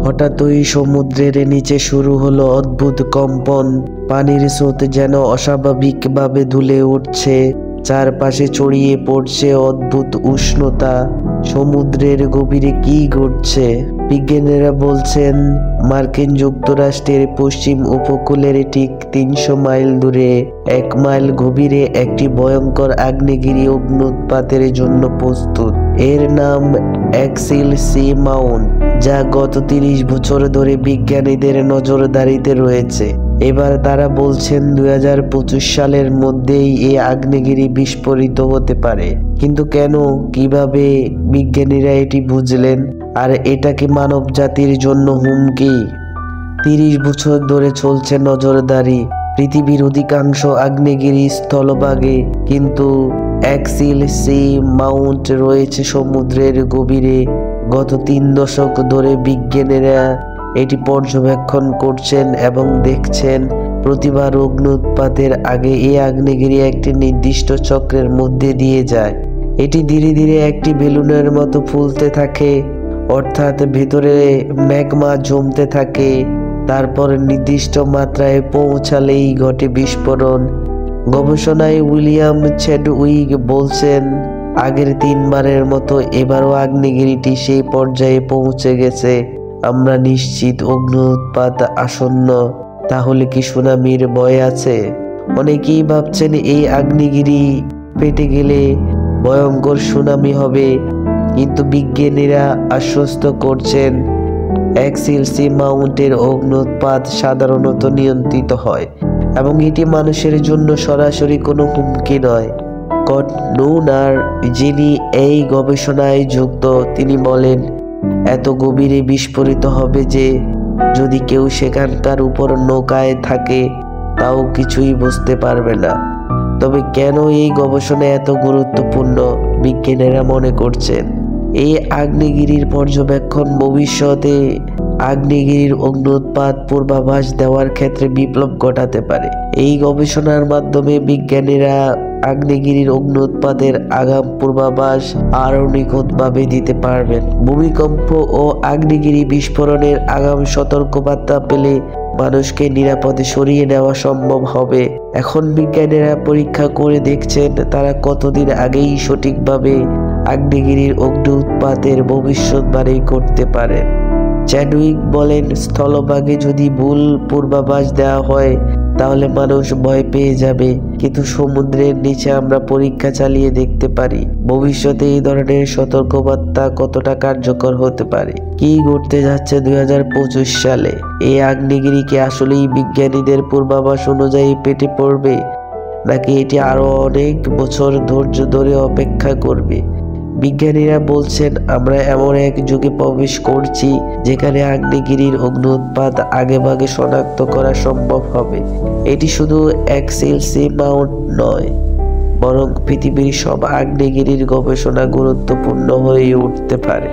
হঠাৎই সমুদ্রের নিচে শুরু হলো অদ্ভুত কম্পন। পানির স্রোত যেন অস্বাভাবিকভাবে দুলে উঠছে, চারপাশে ছড়িয়ে পড়ছে অদ্ভুত উষ্ণতা। সমুদ্রের গভীরে কি ঘটছে? বিজ্ঞানীরা বলছেন মার্কিন যুক্তরাষ্ট্রের পশ্চিম উপকূলের ঠিক ৩০০ মাইল দূরে ১ মাইল গভীরে একটি ভয়ঙ্কর আগ্নেয়গিরি অগ্ন্যুৎপাতের জন্য প্রস্তুত। এর নাম এক্সিল সি মাউন্ট, যা গত ৩০ বছর ধরে বিজ্ঞানীদের নজরদারিতে রয়েছে। এবার তারা বলছেন ২০২৫ সালের মধ্যেই এই আগ্নেয়গিরি বিস্ফোরিত হতে পারে। কিন্তু কেন, কিভাবে বিজ্ঞানীরা এটি বুঝলেন? আর এটা কি মানব জাতির জন্য হুমকি? ৩০ বছর ধরে চলছে নজরদারি পৃথিবীর অধিকাংশ আগ্নেয়গিরি স্থলভাগে, কিন্তু এক্সিল সি মাউন্ট রয়েছে সমুদ্রের গভীরে। গত ৩ দশক ধরে বিজ্ঞানীরা এটি পর্যবেক্ষণ করছেন এবং দেখছেন প্রতিবার অগ্ন্যুৎপাতের আগে এই আগ্নেয়গিরি একটি নির্দিষ্ট চক্রের মধ্যে দিয়ে যায়। এটি ধীরে ধীরে একটি বেলুনের মতো ফুলতে থাকে, অর্থাৎ ভেতরে ম্যাগমা জমতে থাকে। তারপর নির্দিষ্ট মাত্রায় পৌঁছালেই ঘটে বিস্ফোরণ। গবেষণায় উইলিয়াম চ্যাডউইক বলছেন, আগের ৩ বারের মতো এবারও আগ্নেয়গিরিটি সেই পর্যায়ে পৌঁছে গেছে। আমরা নিশ্চিত অগ্ন্যুৎপাত আসন্ন। তাহলে কি সুনামির ভয় আছে? অনেকেই ভাবছেন এই আগ্নেয়গিরি ফেটে গেলে ভয়ঙ্কর সুনামি হবে, কিন্তু বিজ্ঞানীরা আশ্বস্ত করছেন এক্সিল সি মাউন্টের অগ্ন্যুৎপাত সাধারণত নিয়ন্ত্রিত হয় এবং এটি মানুষের জন্য সরাসরি কোনো হুমকি নয়। স্কট নুনার, যিনি এই গবেষণায় যুক্ত, তিনি বলেন, এত গভীরে বিস্ফোরিত হবে যে যদি কেউ সেখানকার উপর নৌকায় থাকে তাও কিছুই বুঝতে পারবে না। তবে কেন এই গবেষণা এত গুরুত্বপূর্ণ? বিজ্ঞানীরা মনে করছেন এই আগ্নেয়গিরির পর্যবেক্ষণ ভবিষ্যতে আগ্নেয়গিরির অগ্ন্যুৎপাত পূর্বাভাস দেওয়ার ক্ষেত্রে বিপ্লব ঘটাতে পারে। এই গবেষণার মাধ্যমে বিজ্ঞানীরা আগ্নেয়গিরির অগ্ন্যুৎপাতের আগাম পূর্বাভাস আরও নিখুঁতভাবে দিতে পারবেন। ভূমিকম্প ও আগ্নেয়গিরি বিস্ফোরণের আগাম সতর্কবার্তা পেলে মানুষকে নিরাপদে সরিয়ে নেওয়া সম্ভব হবে। এখন বিজ্ঞানীরা পরীক্ষা করে দেখছেন তারা কতদিন আগেই সঠিকভাবে আগ্নেয়গিরির অগ্ন্যুৎপাতের ভবিষ্যৎবাণী করতে পারে। চ্যাডউইক বলেন, স্থলভাগে যদি ভুল পূর্বাভাস দেওয়া হয় তাহলে মানুষ ভয় পেয়ে যাবে, কিন্তু সমুদ্রের নিচে আমরা পরীক্ষা চালিয়ে দেখতে পারি ভবিষ্যতে এই ধরনের সতর্কবার্তা কতটা কার্যকর হতে পারে। কি ঘটতে যাচ্ছে ২০২৫ সালে? এই আগ্নেয়গিরি কি আসলেই বিজ্ঞানীদের পূর্বাভাস অনুযায়ী পেটে পড়বে, নাকি এটি আরো অনেক বছর ধৈর্য ধরে অপেক্ষা করবে? বিজ্ঞানীরা বলছেন আমরা এমন এক যুগে প্রবেশ করছি যেখানে আগ্নেয়গিরির অগ্ন্যুৎপাত আগেভাগে শনাক্ত করা সম্ভব হবে। এটি শুধু এক্সিল সি মাউন্ট নয়, বরং পৃথিবীর সব আগ্নেয়গিরির গবেষণা গুরুত্বপূর্ণ হয়ে উঠতে পারে।